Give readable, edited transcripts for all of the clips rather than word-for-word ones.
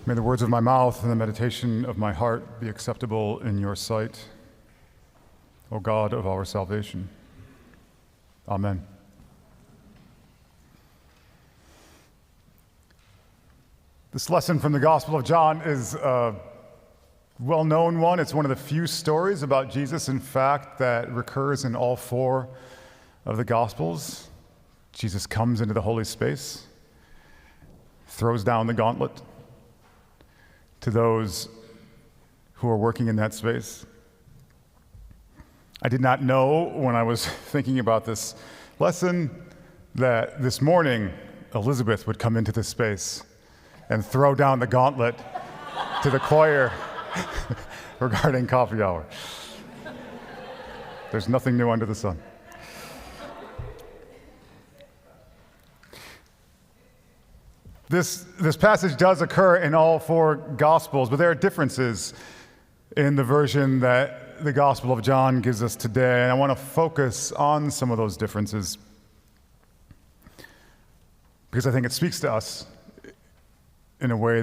May the words of my mouth and the meditation of my heart be acceptable in your sight, O God of our salvation. Amen. This lesson from the Gospel of John is a well-known one. It's one of the few stories about Jesus, in fact, that recurs in all four of the Gospels. Jesus comes into the holy space, throws down the gauntlet to those who are working in that space. I did not know when I was thinking about this lesson that this morning Elizabeth would come into this space and throw down the gauntlet to the choir regarding coffee hour. There's nothing new under the sun. This passage does occur in all four Gospels, but there are differences in the version that the Gospel of John gives us today, and I want to focus on some of those differences because I think it speaks to us in a way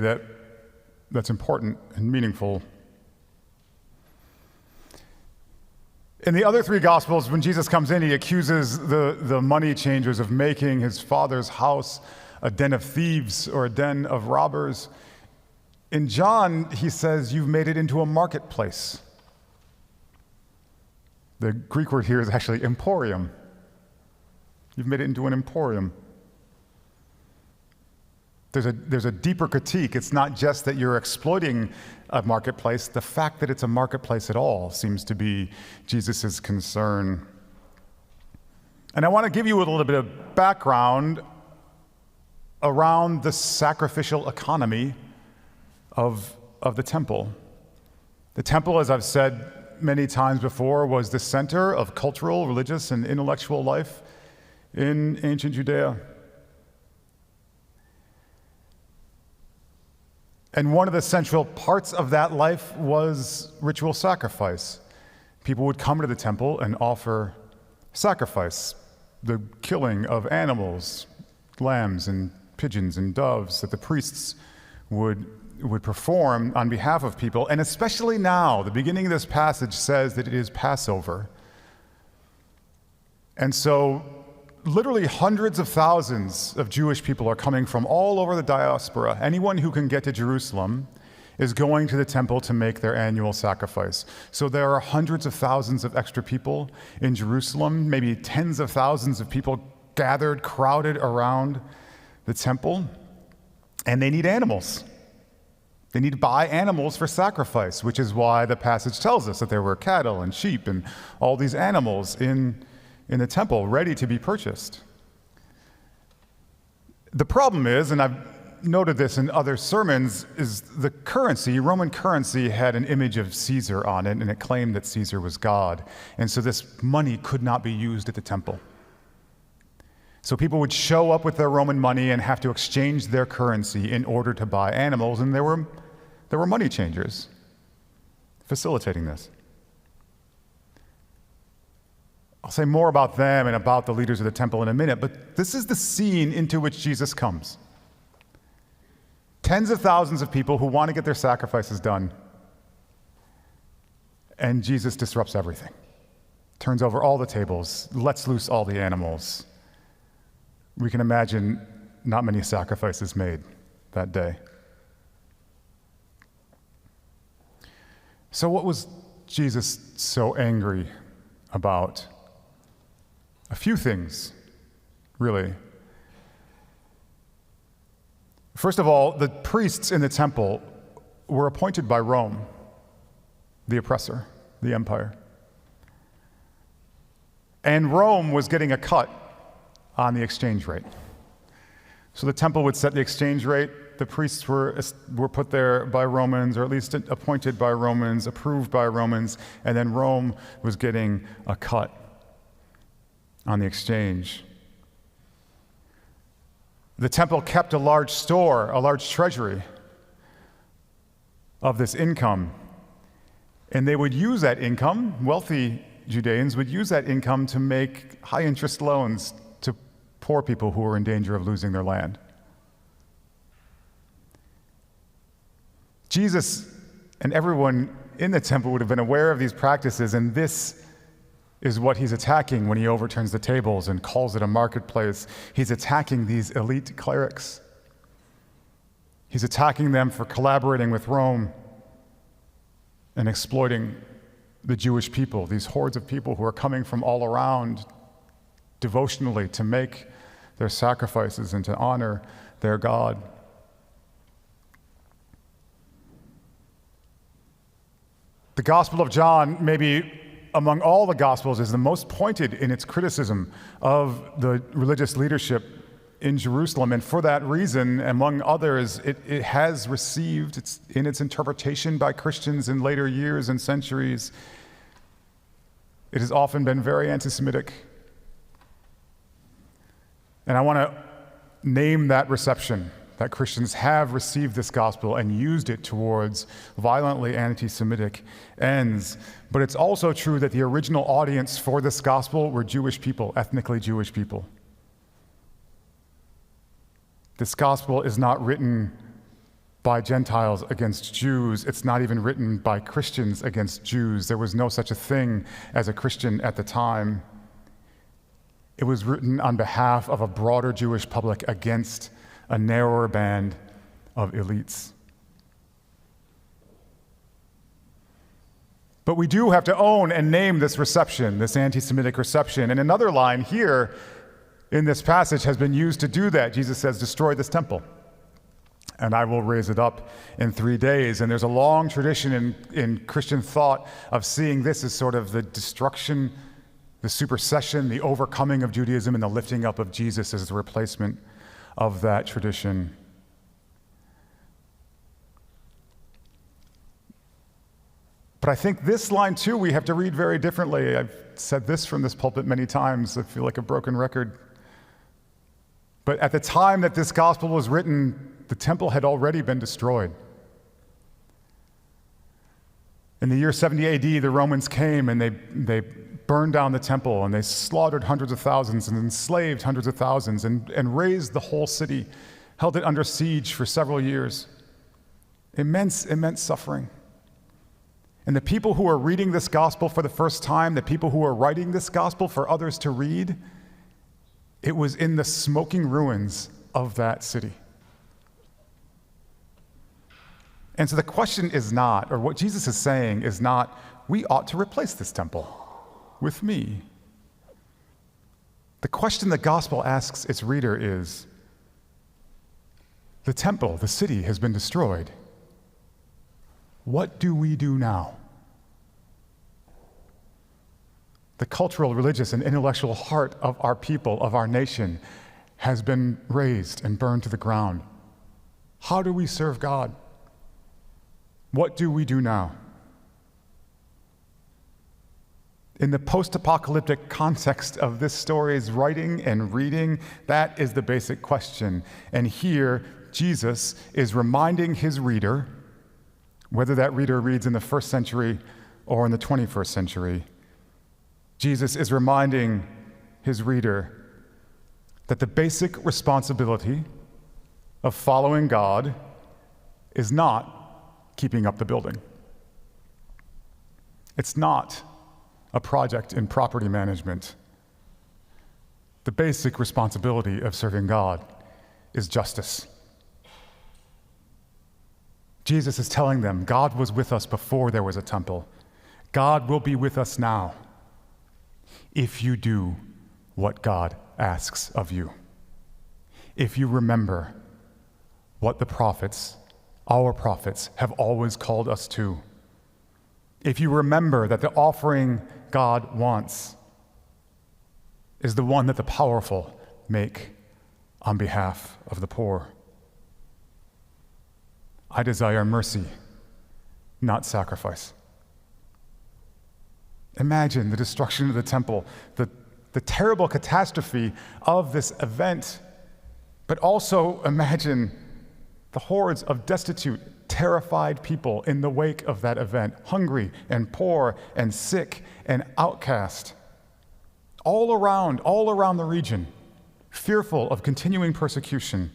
that's important and meaningful. In the other three Gospels, when Jesus comes in, he accuses the money changers of making his Father's house a den of thieves or a den of robbers. In John, he says, you've made it into a marketplace. The Greek word here is actually emporium. You've made it into an emporium. There's a deeper critique. It's not just that you're exploiting a marketplace. The fact that it's a marketplace at all seems to be Jesus' concern. And I want to give you a little bit of background around the sacrificial economy of the temple. The temple, as I've said many times before, was the center of cultural, religious, and intellectual life in ancient Judea. And one of the central parts of that life was ritual sacrifice. People would come to the temple and offer sacrifice, the killing of animals, lambs and pigeons and doves that the priests would perform on behalf of people. And especially now, the beginning of this passage says that it is Passover. And so literally hundreds of thousands of Jewish people are coming from all over the diaspora. Anyone who can get to Jerusalem is going to the temple to make their annual sacrifice. So there are hundreds of thousands of extra people in Jerusalem, maybe tens of thousands of people gathered, crowded around the temple, and they need animals. They need to buy animals for sacrifice, which is why the passage tells us that there were cattle and sheep and all these animals in the temple ready to be purchased. The problem is, and I've noted this in other sermons, is the currency. Roman currency had an image of Caesar on it, and it claimed that Caesar was God. And so this money could not be used at the temple. So people would show up with their Roman money and have to exchange their currency in order to buy animals, and there were money changers facilitating this. I'll say more about them and about the leaders of the temple in a minute, but this is the scene into which Jesus comes. Tens of thousands of people who want to get their sacrifices done, and Jesus disrupts everything. Turns over all the tables, lets loose all the animals. We can imagine not many sacrifices made that day. So what was Jesus so angry about? A few things, really. First of all, the priests in the temple were appointed by Rome, the oppressor, the empire. And Rome was getting a cut on the exchange rate. So the temple would set the exchange rate. The priests were put there by Romans, or at least appointed by Romans, approved by Romans, and then Rome was getting a cut on the exchange. The temple kept a large store, a large treasury of this income, and they would use that income, wealthy Judeans would use that income to make high-interest loans to poor people who were in danger of losing their land. Jesus and everyone in the temple would have been aware of these practices, and this is what he's attacking when he overturns the tables and calls it a marketplace. He's attacking these elite clerics. He's attacking them for collaborating with Rome and exploiting the Jewish people, these hordes of people who are coming from all around devotionally to make their sacrifices and to honor their God. The Gospel of John, maybe among all the Gospels, is the most pointed in its criticism of the religious leadership in Jerusalem, and for that reason, among others, it has received, in its interpretation by Christians in later years and centuries, it has often been very anti-Semitic. And I want to name that reception, that Christians have received this gospel and used it towards violently anti-Semitic ends. But it's also true that the original audience for this gospel were Jewish people, ethnically Jewish people. This gospel is not written by Gentiles against Jews. It's not even written by Christians against Jews. There was no such a thing as a Christian at the time. It was written on behalf of a broader Jewish public against a narrower band of elites. But we do have to own and name this reception, this anti-Semitic reception. And another line here in this passage has been used to do that. Jesus says, "Destroy this temple, and I will raise it up in 3 days." And there's a long tradition in Christian thought of seeing this as sort of the destruction, the supersession, the overcoming of Judaism, and the lifting up of Jesus as the replacement of that tradition. But I think this line too, we have to read very differently. I've said this from this pulpit many times. I feel like a broken record. But at the time that this gospel was written, the temple had already been destroyed. In the year 70 AD, the Romans came and they burned down the temple, and they slaughtered hundreds of thousands and enslaved hundreds of thousands and razed the whole city, held it under siege for several years. Immense suffering. And the people who are reading this gospel for the first time, the people who are writing this gospel for others to read, it was in the smoking ruins of that city. And so the question is not, or what Jesus is saying is not, we ought to replace this temple with me. The question the gospel asks its reader is, the temple, the city, has been destroyed. What do we do now? The cultural, religious, and intellectual heart of our people, of our nation, has been razed and burned to the ground. How do we serve God? What do we do now? In the post-apocalyptic context of this story's writing and reading, that is the basic question. And here, Jesus is reminding his reader, whether that reader reads in the first century or in the 21st century, Jesus is reminding his reader that the basic responsibility of following God is not keeping up the building. It's not a project in property management. The basic responsibility of serving God is justice. Jesus is telling them, God was with us before there was a temple. God will be with us now if you do what God asks of you. If you remember what the prophets, our prophets, have always called us to. If you remember that the offering God wants is the one that the powerful make on behalf of the poor. I desire mercy, not sacrifice. Imagine the destruction of the temple, the terrible catastrophe of this event, but also imagine the hordes of destitute, terrified people in the wake of that event, hungry and poor and sick and outcast, all around the region, fearful of continuing persecution.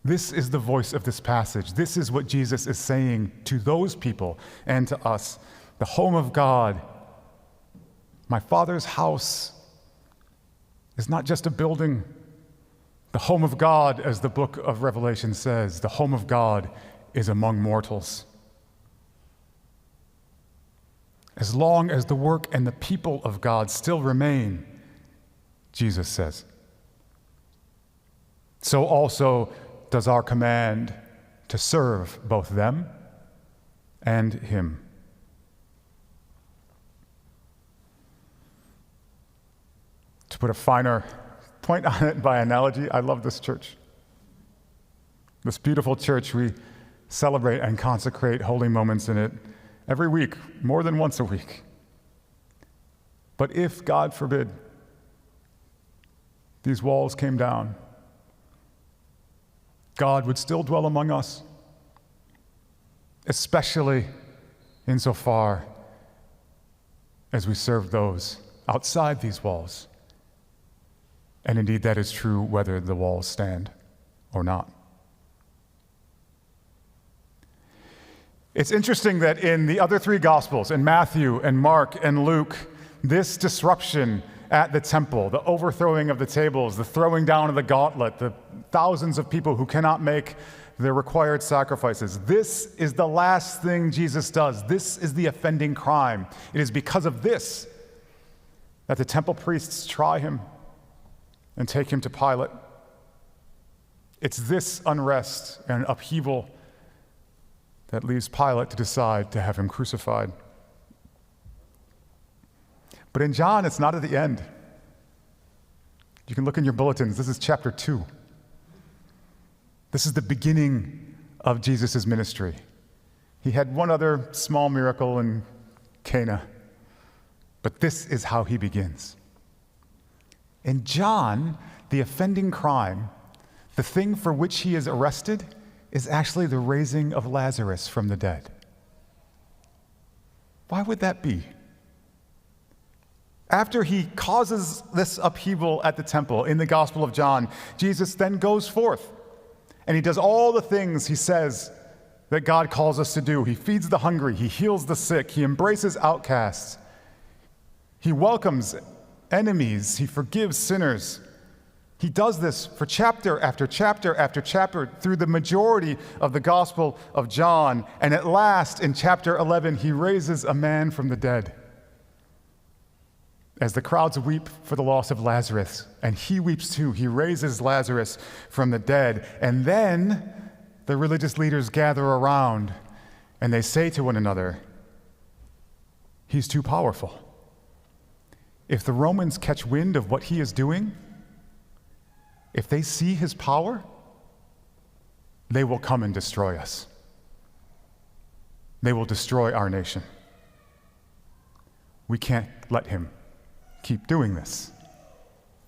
This is the voice of this passage. This is what Jesus is saying to those people and to us. The home of God, my Father's house, is not just a building. The home of God, as the book of Revelation says, the home of God is among mortals. As long as the work and the people of God still remain, Jesus says, so also does our command to serve both them and him. To put a finer point on it by analogy, I love this church. This beautiful church, we celebrate and consecrate holy moments in it every week, more than once a week. But if, God forbid, these walls came down, God would still dwell among us, especially insofar as we serve those outside these walls. And indeed, that is true whether the walls stand or not. It's interesting that in the other three Gospels, in Matthew and Mark and Luke, this disruption at the temple, the overthrowing of the tables, the throwing down of the gauntlet, the thousands of people who cannot make the required sacrifices. This is the last thing Jesus does. This is the offending crime. It is because of this that the temple priests try him and take him to Pilate. It's this unrest and upheaval that leaves Pilate to decide to have him crucified. But in John, it's not at the end. You can look in your bulletins. This is chapter 2. This is the beginning of Jesus' ministry. He had one other small miracle in Cana, but this is how he begins. In John, the offending crime, the thing for which he is arrested, is actually the raising of Lazarus from the dead. Why would that be? After he causes this upheaval at the temple in the Gospel of John, Jesus then goes forth and he does all the things he says that God calls us to do. He feeds the hungry, he heals the sick, he embraces outcasts, he welcomes enemies, he forgives sinners. He does this for chapter after chapter after chapter through the majority of the Gospel of John. And at last, in chapter 11, he raises a man from the dead. As the crowds weep for the loss of Lazarus, and he weeps too, he raises Lazarus from the dead. And then the religious leaders gather around and they say to one another, he's too powerful. If the Romans catch wind of what he is doing, if they see his power, they will come and destroy us. They will destroy our nation. We can't let him keep doing this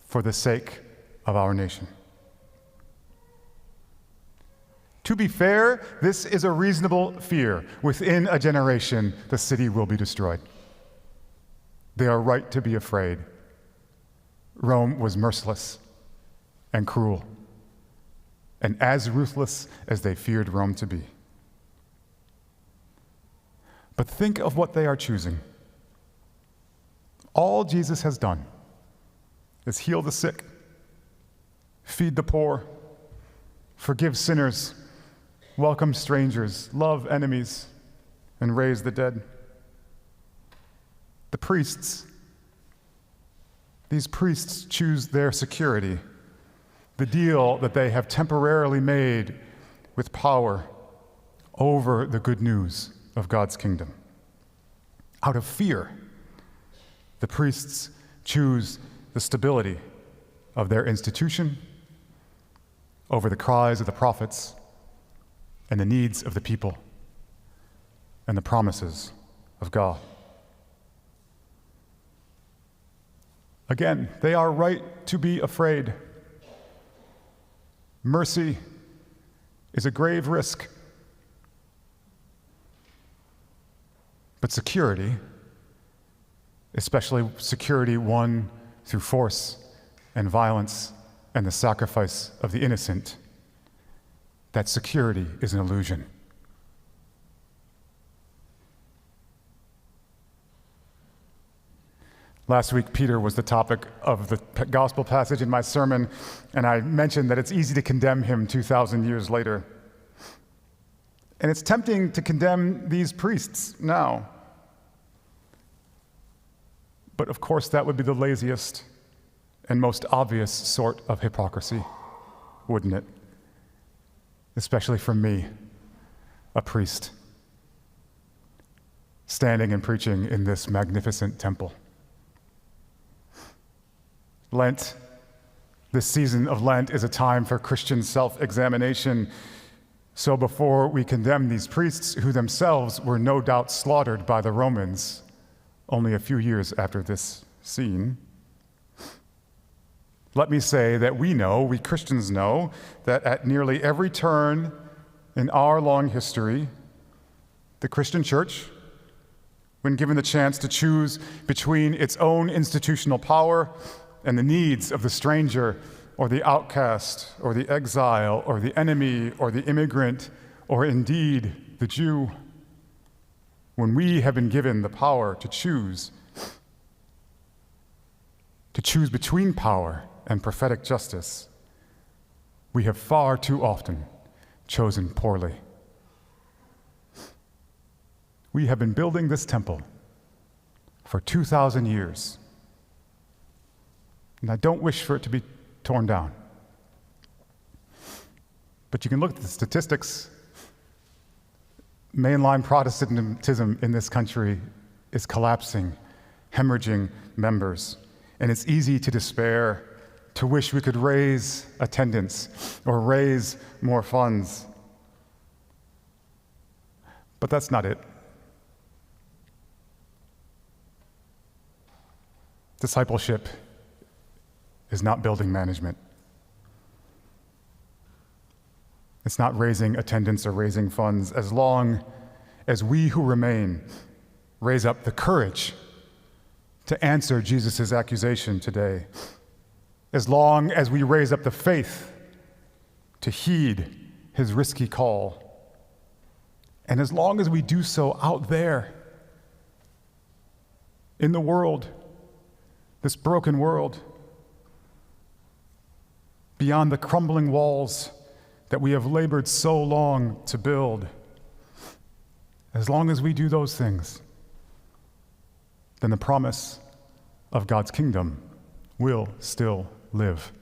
for the sake of our nation. To be fair, this is a reasonable fear. Within a generation, the city will be destroyed. They are right to be afraid. Rome was merciless and cruel, and as ruthless as they feared Rome to be. But think of what they are choosing. All Jesus has done is heal the sick, feed the poor, forgive sinners, welcome strangers, love enemies, and raise the dead. The priests, these priests choose their security, the deal that they have temporarily made with power over the good news of God's kingdom. Out of fear, the priests choose the stability of their institution over the cries of the prophets and the needs of the people and the promises of God. Again, they are right to be afraid. Mercy is a grave risk. But security, especially security won through force and violence and the sacrifice of the innocent, that security is an illusion. Last week, Peter was the topic of the gospel passage in my sermon, and I mentioned that it's easy to condemn him 2,000 years later. And it's tempting to condemn these priests now. But of course, that would be the laziest and most obvious sort of hypocrisy, wouldn't it? Especially from me, a priest, standing and preaching in this magnificent temple. Lent, this season of Lent, is a time for Christian self-examination. So before we condemn these priests, who themselves were no doubt slaughtered by the Romans only a few years after this scene, let me say that we Christians know, that at nearly every turn in our long history, the Christian church, when given the chance to choose between its own institutional power and the needs of the stranger or the outcast or the exile or the enemy or the immigrant or indeed the Jew, when we have been given the power to choose between power and prophetic justice, we have far too often chosen poorly. We have been building this temple for 2,000 years. And I don't wish for it to be torn down. But you can look at the statistics. Mainline Protestantism in this country is collapsing, hemorrhaging members. And it's easy to despair, to wish we could raise attendance or raise more funds. But that's not it. Discipleship is not building management. It's not raising attendance or raising funds, as long as we who remain raise up the courage to answer Jesus' accusation today, as long as we raise up the faith to heed his risky call, and as long as we do so out there in the world, this broken world, beyond the crumbling walls that we have labored so long to build. As long as we do those things, then the promise of God's kingdom will still live.